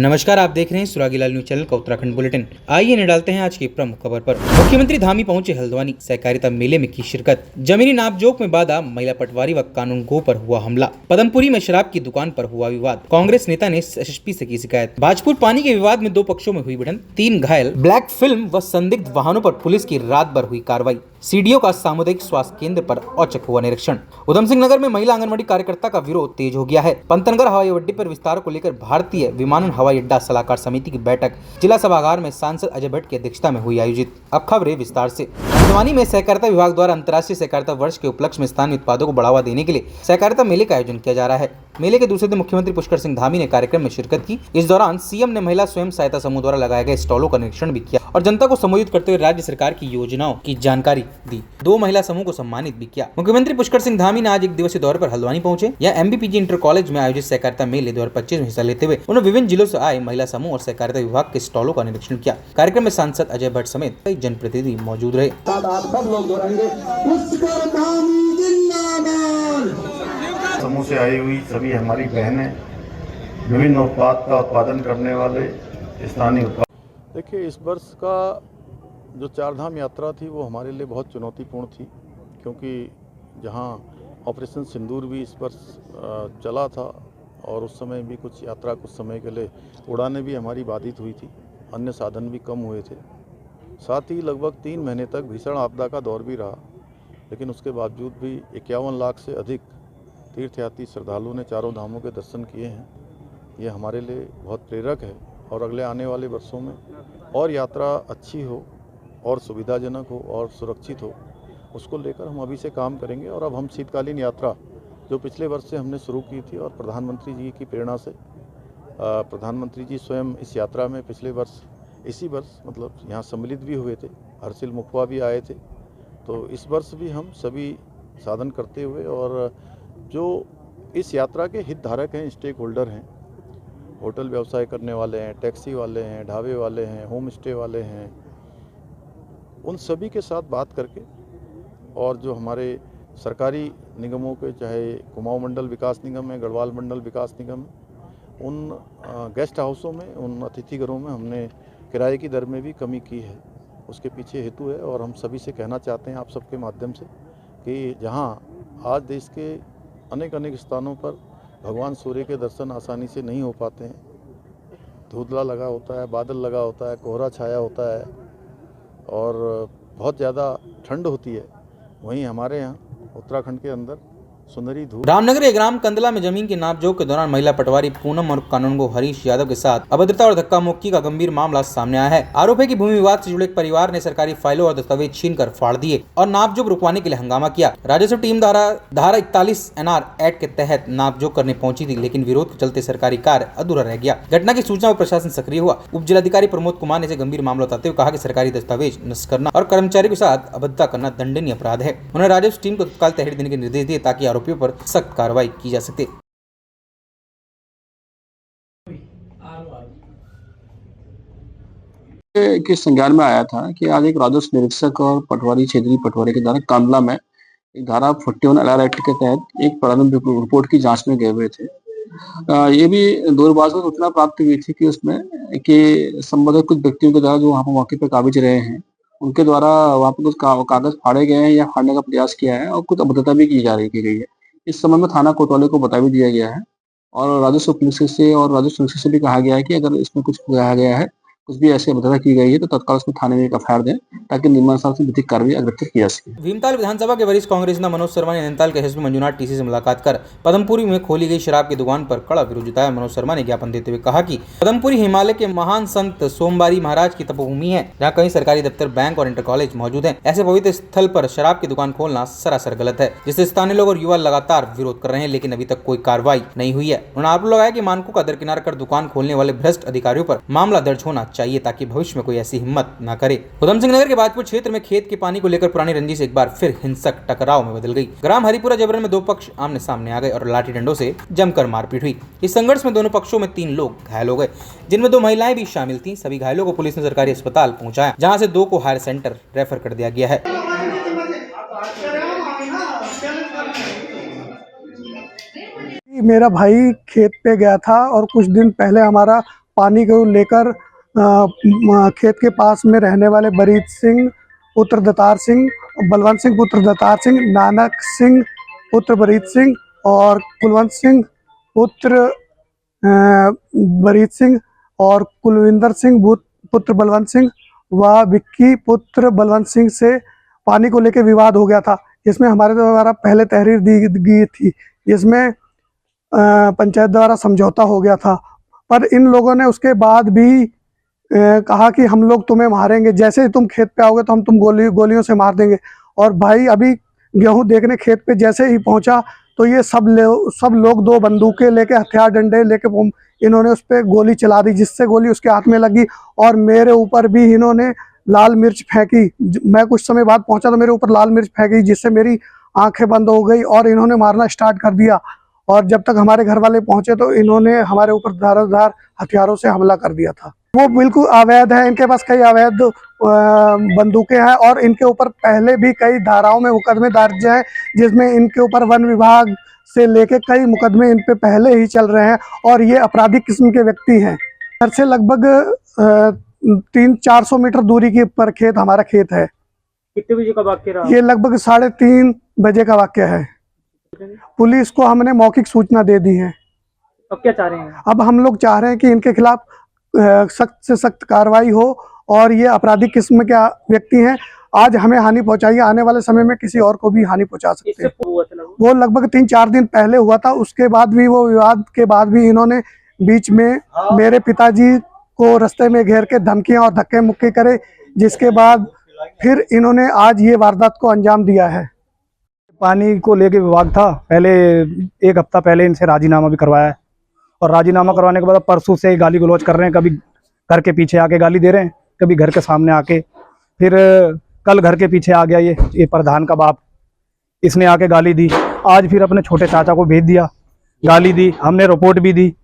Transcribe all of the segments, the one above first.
नमस्कार, आप देख रहे हैं सुरागीलाल न्यूज चैनल का उत्तराखंड बुलेटिन। आइए निडालते हैं आज की प्रमुख खबर पर। मुख्यमंत्री धामी पहुंचे हल्द्वानी, सहकारिता मेले में की शिरकत। जमीनी नापजोक में बाधा, महिला पटवारी व कानून गो पर हुआ हमला। पदमपुरी में शराब की दुकान पर हुआ विवाद, कांग्रेस नेता ने एसएसपी से की शिकायत। भाजपुर पानी के विवाद में दो पक्षों में हुई भिड़ंत, 3 घायल। ब्लैक फिल्म व संदिग्ध वाहनों पर पुलिस की रात भर हुई कार्रवाई। सीडीओ का सामुदायिक स्वास्थ्य केंद्र पर औचक हुआ निरीक्षण। उधम सिंह नगर में महिला आंगनबाड़ी कार्यकर्ता का विरोध तेज हो गया है। पंतनगर हवाई अड्डे पर विस्तार को लेकर भारतीय विमानन हवाई अड्डा सलाहकार समिति की बैठक जिला सभागार में सांसद अजय भट्ट की अध्यक्षता में हुई आयोजित। अब खबरें विस्तार से। हल्द्वानी में सहकारिता विभाग द्वारा अंतर्राष्ट्रीय सहकारिता वर्ष के उपलक्ष्य में स्थानीय उत्पादों को बढ़ावा देने के लिए सहकारिता मेले का आयोजन किया जा रहा है। मेले के दूसरे दिन मुख्यमंत्री पुष्कर सिंह धामी ने कार्यक्रम में शिरकत की। इस दौरान सीएम ने महिला स्वयं सहायता समूह द्वारा लगाए गए स्टॉलों का निरीक्षण भी किया और जनता को संबोधित करते हुए राज्य सरकार की योजनाओं की जानकारी दी। 2 महिला समूह को सम्मानित भी किया। मुख्यमंत्री पुष्कर सिंह धामी ने आज 1 दिवसीय दौरे पर हल्द्वानी पहुंचे। यह MBPG इंटर कॉलेज में आयोजित सहकारिता मेले 2025 में हिस्सा लेते हुए उन्होंने विभिन्न जिलों से आए महिला समूह और सहकारिता विभाग के स्टॉलों का निरीक्षण किया। कार्यक्रम में सांसद अजय भट्ट समेत कई जनप्रतिनिधि मौजूद रहे। समूह से आई हुई सभी हमारी बहनें, विभिन्न उत्पाद का उत्पादन करने वाले स्थानीय उत्पाद। देखिए, इस वर्ष का जो 4 धाम यात्रा थी वो हमारे लिए बहुत चुनौतीपूर्ण थी, क्योंकि जहां ऑपरेशन सिंदूर भी इस वर्ष चला था और उस समय भी कुछ यात्रा कुछ समय के लिए उड़ानें भी हमारी बाधित हुई थी, अन्य साधन भी कम हुए थे। साथ ही लगभग 3 महीने तक भीषण आपदा का दौर भी रहा, लेकिन उसके बावजूद भी 51 लाख से अधिक तीर्थयात्री श्रद्धालुओं ने चारों धामों के दर्शन किए हैं। ये हमारे लिए बहुत प्रेरक है और अगले आने वाले वर्षों में और यात्रा अच्छी हो और सुविधाजनक हो और सुरक्षित हो, उसको लेकर हम अभी से काम करेंगे। और अब हम शीतकालीन यात्रा जो पिछले वर्ष से हमने शुरू की थी और प्रधानमंत्री जी की प्रेरणा से प्रधानमंत्री जी स्वयं इस यात्रा में पिछले वर्ष इसी वर्ष मतलब यहाँ सम्मिलित भी हुए थे, हर्षिल मुखवा भी आए थे। तो इस वर्ष भी हम सभी साधन करते हुए और जो इस यात्रा के हितधारक हैं, स्टेक होल्डर हैं, होटल व्यवसाय करने वाले हैं, टैक्सी वाले हैं, ढाबे वाले हैं, होम स्टे वाले हैं, उन सभी के साथ बात करके और जो हमारे सरकारी निगमों के, चाहे कुमाऊं मंडल विकास निगम है, गढ़वाल मंडल विकास निगम, उन गेस्ट हाउसों में, उन अतिथि घरों में हमने किराए की दर में भी कमी की है। उसके पीछे हेतु है और हम सभी से कहना चाहते हैं आप सबके माध्यम से कि जहां आज देश के अनेक स्थानों पर भगवान सूर्य के दर्शन आसानी से नहीं हो पाते हैं, धुंधला लगा होता है, बादल लगा होता है, कोहरा छाया होता है और बहुत ज़्यादा ठंड होती है, वहीं हमारे यहाँ उत्तराखंड के अंदर सुंदरी धूप। रामनगर के ग्राम कंदला में जमीन के नापजोक के दौरान महिला पटवारी पूनम और कानूनगो हरीश यादव के साथ अभद्रता और धक्का मुक्की का गंभीर मामला सामने आया है। आरोप है कि भूमि विवाद से जुड़े एक परिवार ने सरकारी फाइलों और दस्तावेज छीनकर फाड़ दिए और नापजोक रुकवाने के लिए हंगामा किया। राजस्व टीम धारा 41 NR एक्ट के तहत नापजोक करने पहुंची थी, लेकिन विरोध के चलते सरकारी कार्य अधूरा रह गया। घटना की सूचना पर प्रशासन सक्रिय हुआ। उप जिलाधिकारी प्रमोद कुमार ने इसे गंभीर मामला बताते हुए कहा कि सरकारी दस्तावेज नष्ट करना और कर्मचारियों के साथ अभद्रता करना दंडनीय अपराध है। उन्होंने राजस्व टीम को तत्काल तहरीर देने के निर्देश दिए ताकि आरोपियों पर सख्त कार्रवाई की जा सके। के संज्ञान में आया था कि आज एक राजस्व निरीक्षक और पटवारी, क्षेत्रीय पटवारी के द्वारा कांडला में एक धारा 41 LR एक्ट के तहत एक प्रारंभिक रिपोर्ट की जांच में गए हुए थे। ये भी दूरभाष में सूचना प्राप्त हुई थी कि उसमें कि संबंधित कुछ व्यक्तियों के द्वारा जो वहाँ पर मौके पर काबिज रहे हैं, उनके द्वारा वहाँ पर कुछ कागज फाड़े गए हैं या फाड़ने का प्रयास किया है और कुछ अभद्रता भी की गई है। इस संबंध में थाना कोतवाली को बता भी दिया गया है और राजस्व पुलिस से और राजस्व निरीक्षक से भी कहा गया है कि अगर इसमें कुछ कहा गया है, कुछ भी ऐसी अभद्रता की गई है तो तत्काल उसमें थाने में एक FIR दें ताकि नियमानुसार से विधिक कार्रवाई अग्रसर की जा सके। भीमताल विधानसभा के वरिष्ठ कांग्रेस नेता मनोज शर्मा ने नैनीताल के एसपी मंजुनाथ TC से मुलाकात कर पदमपुरी में खोली गई शराब की दुकान पर कड़ा विरोध जताया। मनोज शर्मा ने ज्ञापन देते हुए कहा कि पदमपुरी हिमालय के महान संत सोमवारी महाराज की तपोभूमि है, जहाँ कई सरकारी दफ्तर, बैंक और इंटर कॉलेज मौजूद है। ऐसे पवित्र स्थल पर शराब की दुकान खोलना सरासर गलत है, जिससे स्थानीय लोग और युवा लगातार विरोध कर रहे हैं, लेकिन अभी तक कोई कार्रवाई नहीं हुई है। उन्होंने आरोप लगाया कि मानकों का दरकिनार कर दुकान खोलने वाले भ्रष्ट अधिकारियों पर मामला दर्ज होना चाहिए ताकि भविष्य में कोई ऐसी हिम्मत न करे। उधम सिंह नगर के बाजपुर क्षेत्र में खेत के पानी को लेकर पुरानी रंजिश एक बार फिर हिंसक टकराव में बदल गई। ग्राम हरिपुरा जबरन में 2 पक्ष आमने सामने आ गए और लाठी डंडों से जमकर मारपीट हुई। इस संघर्ष में दोनों पक्षों में 3 लोग घायल हो गए, जिनमें 2 महिलाएं भी शामिल थीं। सभी घायलों को पुलिस ने सरकारी अस्पताल पहुंचाया, जहां से 2 को हायर सेंटर रेफर कर दिया गया है। मेरा भाई खेत पे गया था और कुछ दिन पहले हमारा पानी को लेकर खेत के पास में रहने वाले बरीत सिंह पुत्र दतार सिंह, बलवंत सिंह पुत्र दतार सिंह, नानक सिंह पुत्र बरीत सिंह और कुलवंत सिंह पुत्र बरीत सिंह और कुलविंदर सिंह पुत्र बलवंत सिंह व विक्की पुत्र बलवंत सिंह से पानी को लेकर विवाद हो गया था। इसमें हमारे द्वारा पहले तहरीर दी गई थी, जिसमें पंचायत द्वारा समझौता हो गया था, पर इन लोगों ने उसके बाद भी कहा कि हम लोग तुम्हें मारेंगे, जैसे ही तुम खेत पे आओगे तो हम तुम गोलियों से मार देंगे। और भाई अभी गेहूं देखने खेत पे जैसे ही पहुंचा तो ये सब लोग 2 बंदूकें लेके, हथियार डंडे लेके इन्होंने उस पर गोली चला दी, जिससे गोली उसके हाथ में लगी और मेरे ऊपर भी इन्होंने लाल मिर्च फेंकी। मैं कुछ समय बाद पहुंचा तो मेरे ऊपर लाल मिर्च फेंकी, जिससे मेरी आंखें बंद हो गई और इन्होंने मारना स्टार्ट कर दिया। और जब तक हमारे घर वाले पहुंचे तो इन्होंने हमारे ऊपर धारदार हथियारों से हमला कर दिया था। वो बिल्कुल अवैध है, इनके पास कई अवैध बंदूकें हैं और इनके ऊपर पहले भी कई धाराओं में मुकदमे दर्ज हैं, जिसमें इनके ऊपर वन विभाग से लेके कई मुकदमे इन पे पहले ही चल रहे हैं और ये आपराधिक किस्म के व्यक्ति हैं। घर से लगभग 300-400 मीटर दूरी के पर खेत हमारा खेत है। कितने बजे का वाक्य रहा? ये लगभग 3:30 बजे का वाक्य है। पुलिस को हमने मौखिक सूचना दे दी है। अब क्या चाह रहे हैं? अब हम लोग चाह रहे हैं कि इनके खिलाफ सख्त से सख्त कार्रवाई हो और ये आपराधिक किस्म के व्यक्ति हैं। आज हमें हानि पहुंचाई, आने वाले समय में किसी और को भी हानि पहुंचा सकते हैं। वो लगभग 3-4 दिन पहले हुआ था। उसके बाद भी वो विवाद के बाद भी इन्होंने बीच में मेरे पिताजी को रास्ते में घेर के धमकियां और धक्के मुक्के करे, जिसके बाद फिर इन्होंने आज ये वारदात को अंजाम दिया है। पानी को लेके विवाद था, पहले 1 हफ्ता पहले इनसे राजीनामा भी करवाया है और राजीनामा करवाने के बाद परसों से गाली गलौज कर रहे हैं। कभी घर के पीछे आके गाली दे रहे हैं, कभी घर के सामने आके, फिर कल घर के पीछे आ गया ये प्रधान का बाप, इसने आके गाली दी। आज फिर अपने छोटे चाचा को भेज दिया, गाली दी, हमने रिपोर्ट भी दी।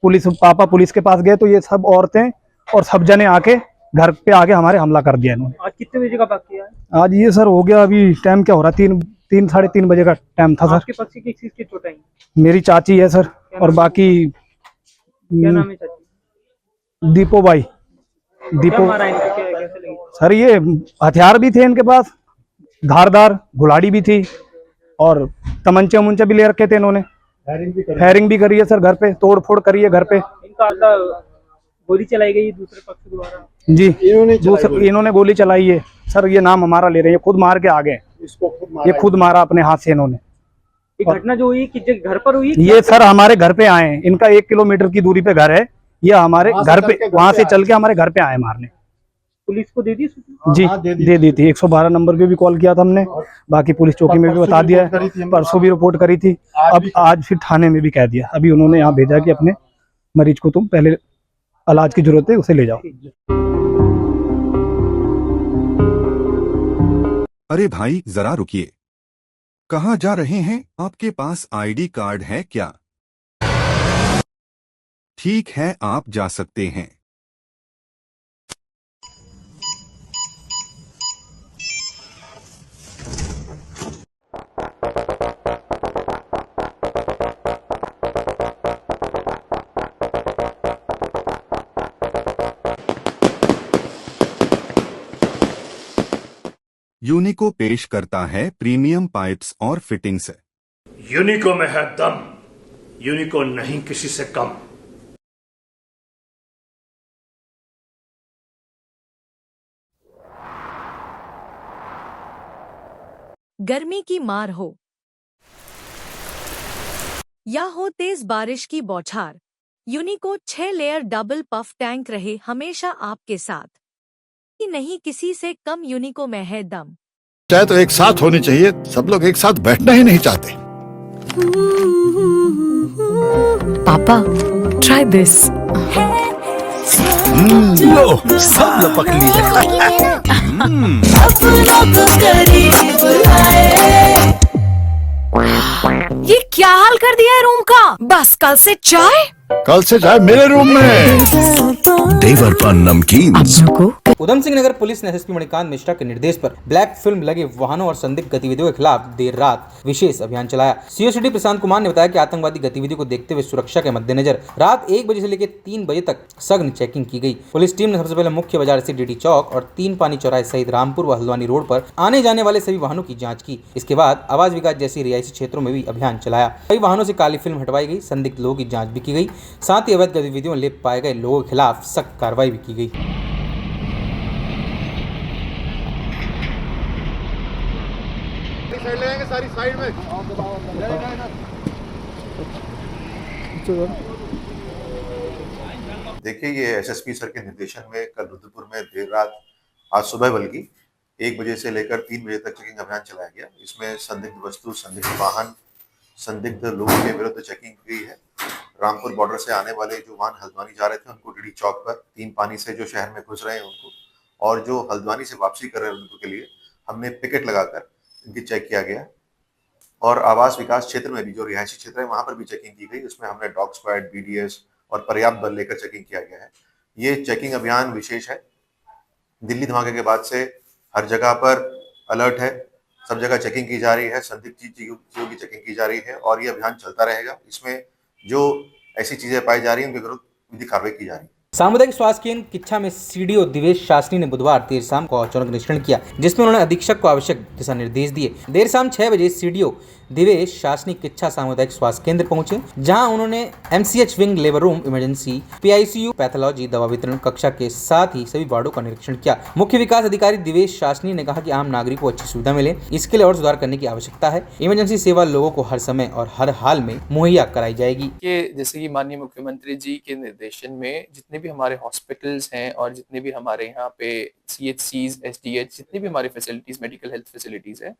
पापा पुलिस के पास गए तो ये सब औरतें और सब जने आके घर पे आके हमारे हमला कर दिया इन्होंने। आज कितने बजे का वाक्य है? आज ये सर हो गया, अभी टाइम क्या हो रहा है, 3-3:30 बजे का टाइम था सर। आपके पक्ष की किस की चोट आई? मेरी चाची है सर और बाकी क्या नाम है चाची? दीपो बाई। क्या मारा इनको? कैसे लगी? सर ये हथियार भी थे इनके पास, धारदार गुलाड़ी भी थी और तमंचे उमंचे भी ले रखे थे इन्होंने। फायरिंग भी करी है सर, घर पे तोड़ फोड़ करी है घर पे। इनका गोली चलाई गई दूसरे पक्ष द्वारा? जी, इन्होंने गोली चलाई है सर। ये नाम हमारा ले रहे हैं, खुद मार के आ गए, ये खुद मारा अपने हाथ से इन्होंने। ये घटना जो हुई कि घर पर हुई? ये सर हमारे घर पे आए हैं, इनका 1 किलोमीटर की दूरी पे घर है, ये हमारे घर पे वहां से चल के हमारे घर पे आए मारने। पुलिस को दे दी सूचना? जी दे दी थी, 112 नंबर पे भी कॉल किया था हमने, बाकी पुलिस चौकी में भी बता दिया है, परसों भी रिपोर्ट करी थी, अब आज फिर थाने में भी कह दिया। अभी उन्होंने यहाँ भेजा कि अपने मरीज को तुम पहले इलाज की जरूरत है उसे ले जाओ। अरे भाई जरा रुकिए, कहाँ जा रहे हैं? आपके पास आईडी कार्ड है क्या? ठीक है, आप जा सकते हैं। यूनिको पेश करता है प्रीमियम पाइप्स और फिटिंग्स। यूनिको में है दम, यूनिको नहीं किसी से कम। गर्मी की मार हो या हो तेज बारिश की बौछार, यूनिको 6 लेयर डबल पफ टैंक रहे हमेशा आपके साथ। नहीं किसी से कम, यूनिको में है दम। चाहे तो एक साथ होनी चाहिए, सब लोग एक साथ बैठना ही नहीं चाहते। पापा ट्राई दिस। लो सब लपक लिए। ये क्या हाल कर दिया है रूम का? बस कल से चाय कल से जाए मेरे रूम में। देवर पान नमकीन। उधम सिंह नगर पुलिस ने एसएसपी मणिकांत मिश्रा के निर्देश पर ब्लैक फिल्म लगे वाहनों और संदिग्ध गतिविधियों के खिलाफ देर रात विशेष अभियान चलाया। सीओ सिटी प्रशांत कुमार ने बताया कि आतंकवादी गतिविधियों को देखते हुए सुरक्षा के मद्देनजर रात 1 बजे से लेकर 3 बजे तक सघन चेकिंग की गई। पुलिस टीम ने सबसे पहले मुख्य बाजार से डीडी चौक और 3 पानी चौराहे सहित रामपुर व हल्द्वानी रोड पर आने जाने वाले सभी वाहनों की जाँच की। इसके बाद आवास विकास जैसी रिहायशी क्षेत्रों में भी अभियान चलाया। कई वाहनों से काली फिल्म हटवाई गई, संदिग्ध लोगों की जाँच भी की गई, साथ ही अवैध गतिविधियों में लिप्त पाए गए लोगों के खिलाफ सख्त कार्रवाई भी की गई। सारी साइड में देखिए, ये एसएसपी सर के निर्देशन में कल रुद्रपुर में देर रात, आज सुबह बल्कि 1 बजे से लेकर 3 बजे तक चेकिंग अभियान चलाया गया। इसमें संदिग्ध वस्तु, संदिग्ध वाहन, संदिग्ध लोगों के विरुद्ध चेकिंग की गई है। रामपुर बॉर्डर से आने वाले जो वाहन हल्द्वानी जा रहे थे उनको डीडी चौक पर, 3 पानी से जो शहर में घुस रहे हैं उनको, और जो हल्द्वानी से वापसी कर रहे हैं उनको के लिए हमने पिकेट लगाकर इनकी चेक किया गया। और आवास विकास क्षेत्र में भी जो रिहायशी क्षेत्र है वहां पर भी चेकिंग की गई। उसमें हमने डॉग स्क्वाड, बीडीएस और पर्याप्त बल लेकर चेकिंग किया गया है। ये चेकिंग अभियान विशेष है। दिल्ली धमाके के बाद से हर जगह पर अलर्ट है, सब जगह चेकिंग की जा रही है, संदिग्ध चीजों की चेकिंग की जा रही है और ये अभियान चलता रहेगा। इसमें जो ऐसी चीजें पाई जा रही हैं उनके विरुद्ध विधिक कार्रवाई की जा रही है। सामुदायिक स्वास्थ्य केंद्र किच्छा में सीडीओ दिवेश शासनी ने बुधवार देर शाम को औचक निरीक्षण किया, जिसमें उन्होंने अधीक्षक को आवश्यक दिशा निर्देश दिए। देर शाम 6 बजे सीडीओ दिवेश शासनी किच्छा सामुदायिक स्वास्थ्य केंद्र पहुंचे, जहां उन्होंने MCH wing, labour room, emergency, PICU, pathology, दवा वितरण कक्षा के साथ ही सभी वार्डों का निरीक्षण किया। मुख्य विकास अधिकारी दिवेश शासनी ने कहा कि आम नागरिक को अच्छी सुविधा मिले, इसके लिए और सुधार करने की आवश्यकता है। इमरजेंसी सेवा लोगों को हर समय और हर हाल में मुहैया कराई जाएगी। जैसे कि माननीय मुख्यमंत्री जी के निर्देशन में जितने भी हमारे हॉस्पिटल्स हैं और जितने भी हमारे यहाँ पे CHCs, SDH, जितनी भी हमारी फैसिलिटीज, मेडिकल हेल्थ फैसिलिटीज है,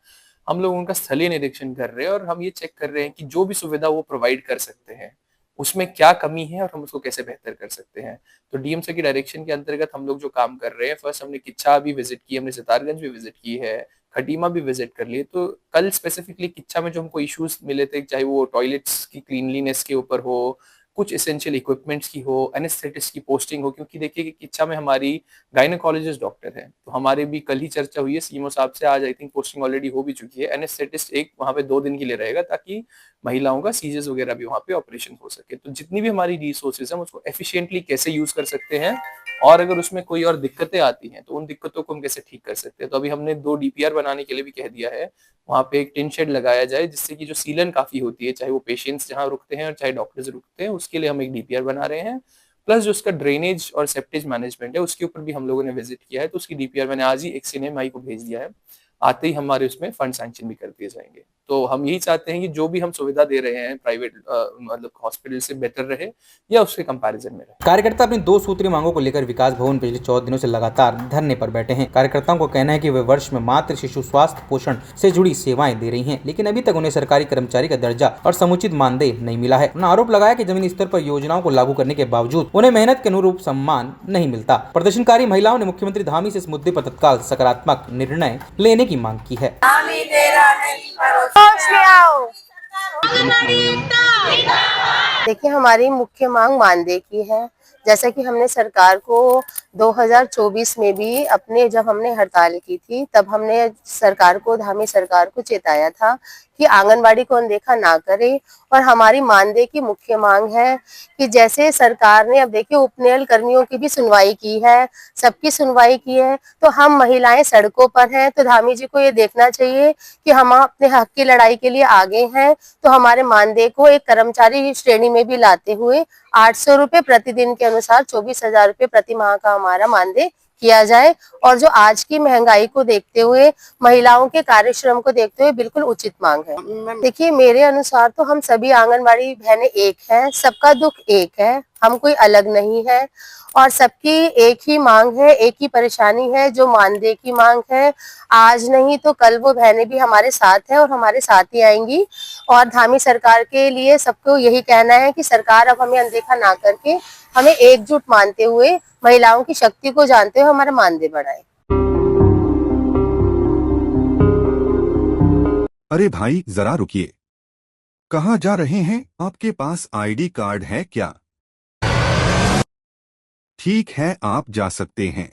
हम लोग उनका स्थलीय निरीक्षण कर रहे हैं और हम ये चेक कर रहे हैं कि जो भी सुविधा वो प्रोवाइड कर सकते हैं उसमें क्या कमी है और हम उसको कैसे बेहतर कर सकते हैं। तो डीएम सर की डायरेक्शन के अंतर्गत हम लोग जो काम कर रहे हैं, फर्स्ट हमने किच्छा भी विजिट की, हमने सितारगंज भी विजिट की है, खटीमा भी विजिट कर लिए। तो कल स्पेसिफिकली किच्छा में जो हमको इश्यूज मिले थे, चाहे वो टॉयलेट्स की क्लीनलीनेस के ऊपर हो, कुछ एसेंशियल इक्विपमेंट्स की हो, एनेस्थेटिस्ट की पोस्टिंग हो, क्योंकि देखिए कि किच्छा में हमारी गायनेकोलॉजिस्ट डॉक्टर है, तो हमारे भी कल ही चर्चा हुई है सीएमओ साहब से, आज आई थिंक पोस्टिंग ऑलरेडी हो भी चुकी है। एनेस्थेटिस्ट एक वहाँ पे 2 दिन के लिए रहेगा ताकि महिलाओं का सीजर्स वगैरह भी वहाँ पे ऑपरेशन हो सके। तो जितनी भी हमारी रिसोर्सेज हम उसको एफिशिएंटली कैसे यूज कर सकते हैं और अगर उसमें कोई और दिक्कतें आती हैं तो उन दिक्कतों को हम कैसे ठीक कर सकते हैं। तो अभी हमने 2 DPR बनाने के लिए भी कह दिया है, वहाँ पे एक टिन शेड लगाया जाए जिससे कि जो सीलन काफी होती है, चाहे वो पेशेंट्स जहाँ रुकते हैं और चाहे डॉक्टर्स रुकते हैं, उसके लिए हम एक DPR बना रहे हैं। प्लस जो उसका ड्रेनेज और सेप्टेज मैनेजमेंट है उसके ऊपर भी हम लोगों ने विजिट किया है, तो उसकी DPR मैंने आज ही एक CNMI को भेज दिया है, आते ही हमारे उसमें फंड सैंक्शन भी कर दिए जाएंगे। तो हम यही चाहते हैं कि जो भी हम सुविधा दे रहे हैं प्राइवेट मतलब हॉस्पिटल से बेटर रहे या उसके कंपैरिजन में रहे। कार्यकर्ता अपनी 2 सूत्रीय मांगों को लेकर विकास भवन पिछले 14 दिनों से लगातार धरने पर बैठे हैं। कार्यकर्ताओं को कहना है कि वे वर्ष में मातृ शिशु स्वास्थ्य पोषण से जुड़ी सेवाएं दे रही हैं, लेकिन अभी तक उन्हें सरकारी कर्मचारी का दर्जा और समुचित मानदेय नहीं मिला है। उन्होंने आरोप लगाया कि जमीनी स्तर पर योजनाओं को लागू करने के बावजूद उन्हें मेहनत के अनुरूप सम्मान नहीं मिलता। प्रदर्शनकारी महिलाओं ने मुख्यमंत्री धामी से इस मुद्दे पर तत्काल सकारात्मक निर्णय लेने की मांग की है। देखिए, हमारी मुख्य मांग मानदेय की है। जैसा कि हमने सरकार को 2024 में भी जब हमने हड़ताल की थी तब हमने धामी सरकार को चेताया था कि आंगनवाड़ी को अनदेखा ना करे। और हमारी मानदेय की मुख्य मांग है कि जैसे सरकार ने अब देखिए उपनयन कर्मियों की भी सुनवाई की है, सबकी सुनवाई की है, तो हम महिलाएं सड़कों पर हैं। तो धामी जी को ये देखना चाहिए कि हम अपने हक की लड़ाई के लिए आगे हैं, तो हमारे मानदेय को एक कर्मचारी श्रेणी में भी लाते हुए 800 रुपए प्रतिदिन के अनुसार 24,000 रुपए प्रति माह का हमारा मानदेय किया जाए। और जो आज की महंगाई को देखते हुए, महिलाओं के कार्यश्रम को देखते हुए बिल्कुल उचित मांग है। देखिए, मेरे अनुसार तो हम सभी आंगनबाड़ी बहनें एक हैं, सबका दुख एक है, हम कोई अलग नहीं है और सबकी एक ही मांग है, एक ही परेशानी है जो मानदेय की मांग है। आज नहीं तो कल वो बहनें भी हमारे साथ हैं और हमारे साथ ही आएंगी। और धामी सरकार के लिए सबको यही कहना है कि सरकार अब हमें अनदेखा ना करके हमें एकजुट मानते हुए, महिलाओं की शक्ति को जानते हुए हमारा मानदेय बढ़ाए। अरे भाई जरा रुकिए, कहाँ जा रहे हैं? आपके पास ID कार्ड है क्या? ठीक है, आप जा सकते हैं।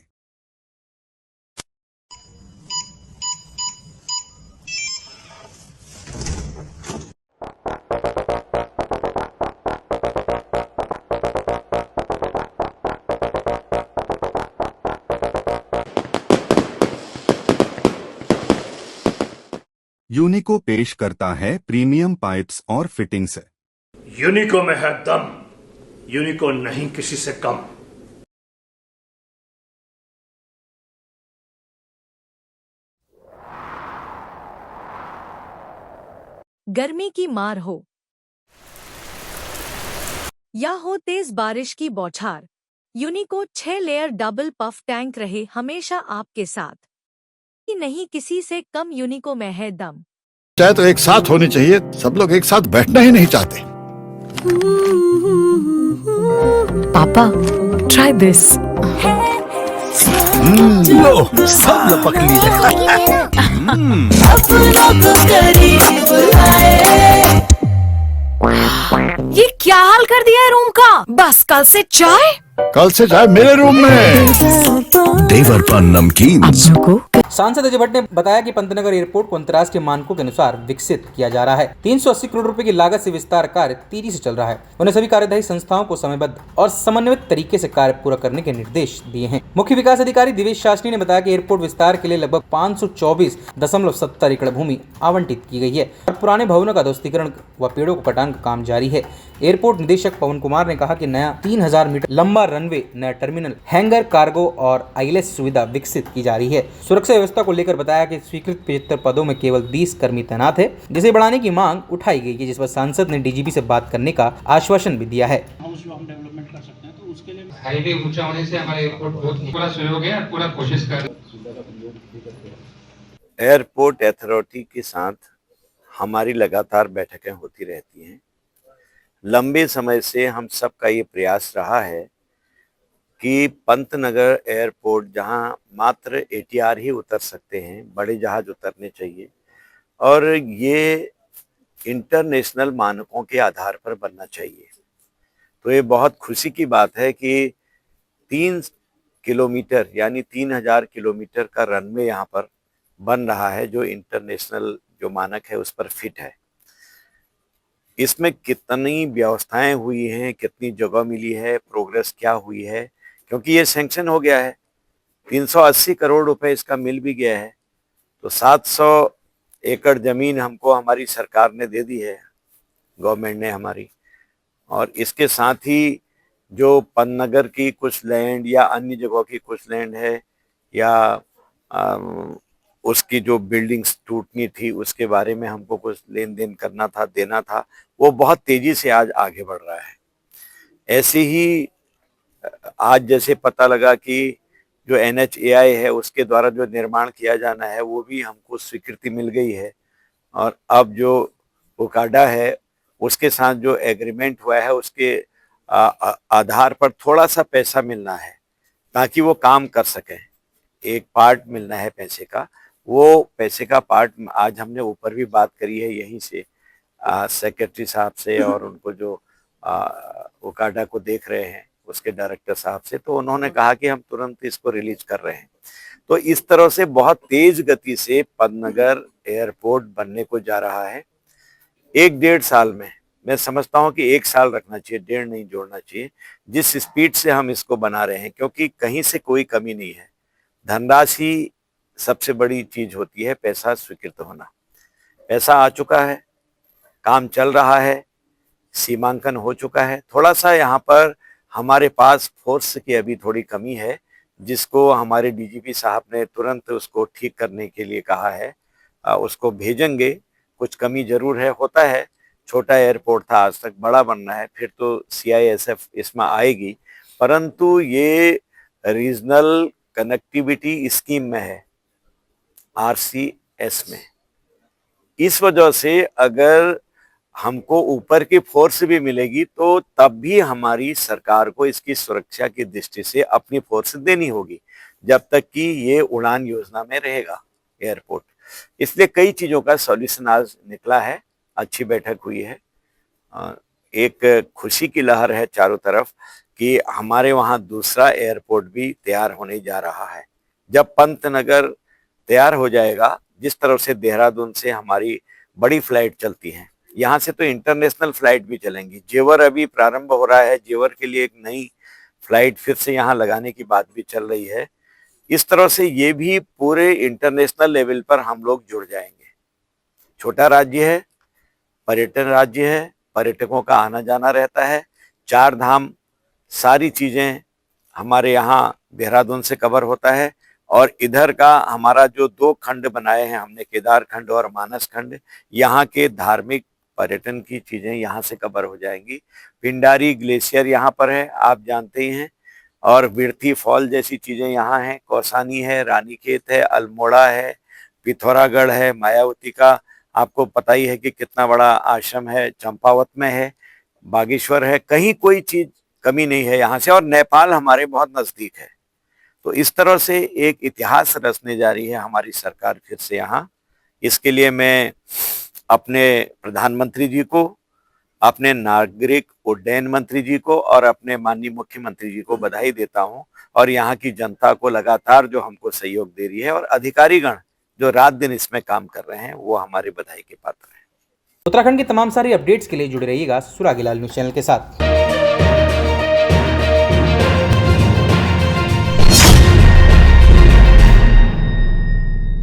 यूनिको पेश करता है प्रीमियम पाइप्स और फिटिंग्स। यूनिको में है दम, यूनिको नहीं किसी से कम। गर्मी की मार हो या हो तेज बारिश की बौछार, यूनिको 6 लेयर डबल पफ टैंक रहे हमेशा आपके साथ। कि नहीं किसी से कम यूनिको में है दम। चाहे तो एक साथ होनी चाहिए, सब लोग एक साथ बैठना ही नहीं चाहते। पापा, ट्राई दिस। लो, सब लपक लीजिए। ये क्या हाल कर दिया है रूम का? बस कल से चाय मेरे रूम में। देवर पान नमकीन। सांसद अजय भट्ट ने बताया कि पंतनगर एयरपोर्ट को अंतर्राष्ट्रीय मानकों के अनुसार विकसित किया जा रहा है। 380 करोड़ रुपए की लागत से विस्तार कार्य तेजी से चल रहा है। उन्हें सभी कार्यदायी संस्थाओं को समयबद्ध और समन्वित तरीके से कार्य पूरा करने के निर्देश दिए हैं। मुख्य विकास अधिकारी दिवेश शास्त्री ने बताया कि एयरपोर्ट विस्तार के लिए लगभग 524.70 एकड़ भूमि आवंटित की गई है और पुराने भवनों का ध्वस्तीकरण व पेड़ों को कटान का काम जारी है। एयरपोर्ट निदेशक पवन कुमार ने कहा कि नया 3000 मीटर लंबा रनवे, नया टर्मिनल, हैंगर, कार्गो और आईएलएस सुविधा विकसित की जा रही है। सुरक्षा व्यवस्था को लेकर बताया कि स्वीकृत 75 पदों में केवल 20 कर्मी तैनात है, जिसे बढ़ाने की मांग उठाई गई है, जिस पर सांसद ने डीजीपी से बात करने का आश्वासन भी दिया है। हाईवे ऊंचा होने से हमारा एयरपोर्ट बहुत पूरा सहयोग है, पूरा कोशिश कर। एयरपोर्ट अथॉरिटी के साथ हमारी लगातार बैठकें होती रहती हैं। लंबे समय से हम सबका ये प्रयास रहा है कि पंतनगर एयरपोर्ट जहां मात्र एटीआर ही उतर सकते हैं, बड़े जहाज उतरने चाहिए और ये इंटरनेशनल मानकों के आधार पर बनना चाहिए। तो ये बहुत खुशी की बात है कि 3 किलोमीटर यानी 3000 किलोमीटर का रनवे यहाँ पर बन रहा है, जो इंटरनेशनल जो मानक है उस पर फिट है। इसमें कितनी व्यवस्थाएं हुई हैं, कितनी जगह मिली है, प्रोग्रेस क्या हुई है, क्योंकि ये सैंक्शन हो गया है, 380 करोड़ रुपए इसका मिल भी गया है। तो 700 एकड़ जमीन हमको हमारी सरकार ने दे दी है, गवर्नमेंट ने हमारी, और इसके साथ ही जो पंतनगर की कुछ लैंड या अन्य जगहों की कुछ लैंड है या उसकी जो बिल्डिंग्स टूटनी थी उसके बारे में हमको कुछ लेन देन करना था, देना था, वो बहुत तेजी से आज आगे बढ़ रहा है। ऐसे ही आज जैसे पता लगा कि जो NHAI है उसके द्वारा जो निर्माण किया जाना है वो भी हमको स्वीकृति मिल गई है और अब जो ओकाडा है उसके साथ जो एग्रीमेंट हुआ है उसके आधार पर थोड़ा सा पैसा मिलना है ताकि वो काम कर सकें। एक पार्ट मिलना है पैसे का, वो पैसे का पार्ट आज हमने ऊपर भी बात करी है यहीं से सेक्रेटरी साहब से और उनको जो ओकाडा को देख रहे हैं उसके डायरेक्टर साहब से, तो उन्होंने कहा कि हम तुरंत इसको रिलीज कर रहे हैं। तो इस तरह से बहुत तेज गति से पंतनगर एयरपोर्ट बनने को जा रहा है। 1-1.5 साल में, मैं समझता हूं कि 1 साल रखना चाहिए, 1.5 नहीं जोड़ना चाहिए, जिस स्पीड से हम इसको बना रहे हैं, क्योंकि कहीं से कोई कमी नहीं है। धनराशि सबसे बड़ी चीज होती है, पैसा स्वीकृत होना। पैसा आ चुका है, काम चल रहा है, सीमांकन हो चुका है। थोड़ा सा यहाँ पर हमारे पास फोर्स की अभी थोड़ी कमी है, जिसको हमारे डीजीपी साहब ने तुरंत उसको ठीक करने के लिए कहा है, उसको भेजेंगे। कुछ कमी जरूर है, होता है, छोटा एयरपोर्ट था, आज तक बड़ा बनना है, फिर तो CISF इसमें आएगी, परंतु ये रीजनल कनेक्टिविटी स्कीम में है, RCS में। इस वजह से अगर हमको ऊपर की फोर्स भी मिलेगी तो तब भी हमारी सरकार को इसकी सुरक्षा की दृष्टि से अपनी फोर्स देनी होगी, जब तक कि ये उड़ान योजना में रहेगा एयरपोर्ट। इसलिए कई चीजों का सॉल्यूशन आज निकला है, अच्छी बैठक हुई है। एक खुशी की लहर है चारों तरफ कि हमारे वहाँ दूसरा एयरपोर्ट भी तैयार होने जा रहा है। जब पंतनगर तैयार हो जाएगा, जिस तरफ से देहरादून से हमारी बड़ी फ्लाइट चलती हैं, यहाँ से तो इंटरनेशनल फ्लाइट भी चलेंगी। जेवर अभी प्रारंभ हो रहा है, जेवर के लिए एक नई फ्लाइट फिर से यहाँ लगाने की बात भी चल रही है। इस तरह से ये भी पूरे इंटरनेशनल लेवल पर हम लोग जुड़ जाएंगे। छोटा राज्य है, पर्यटन राज्य है, पर्यटकों का आना जाना रहता है। 4 धाम सारी चीजें हमारे यहाँ देहरादून से कवर होता है। और इधर का हमारा जो 2 खंड बनाए हैं हमने, केदार खंड और मानस खंड, यहाँ के धार्मिक पर्यटन की चीजें यहाँ से कवर हो जाएंगी। पिंडारी ग्लेशियर यहाँ पर है, आप जानते ही हैं, और बिरथी फॉल जैसी चीजें यहाँ हैं। कौसानी है, रानीखेत है, अल्मोड़ा है, पिथौरागढ़ है, मायावती का आपको पता ही है कि कितना बड़ा आश्रम है, चंपावत में है, बागेश्वर है, कहीं कोई चीज कमी नहीं है यहाँ से। और नेपाल हमारे बहुत नजदीक है। तो इस तरह से एक इतिहास रचने जा रही है हमारी सरकार फिर से यहाँ। इसके लिए मैं अपने प्रधानमंत्री जी को, अपने नागरिक उड्डयन मंत्री जी को और अपने माननीय मुख्यमंत्री जी को बधाई देता हूँ, और यहाँ की जनता को लगातार जो हमको सहयोग दे रही है, और अधिकारीगण जो रात दिन इसमें काम कर रहे हैं, वो हमारे बधाई के पात्र हैं। उत्तराखंड की तमाम सारी अपडेट्स के लिए जुड़े रहिएगा सुरागीलाल न्यूज़ चैनल के साथ।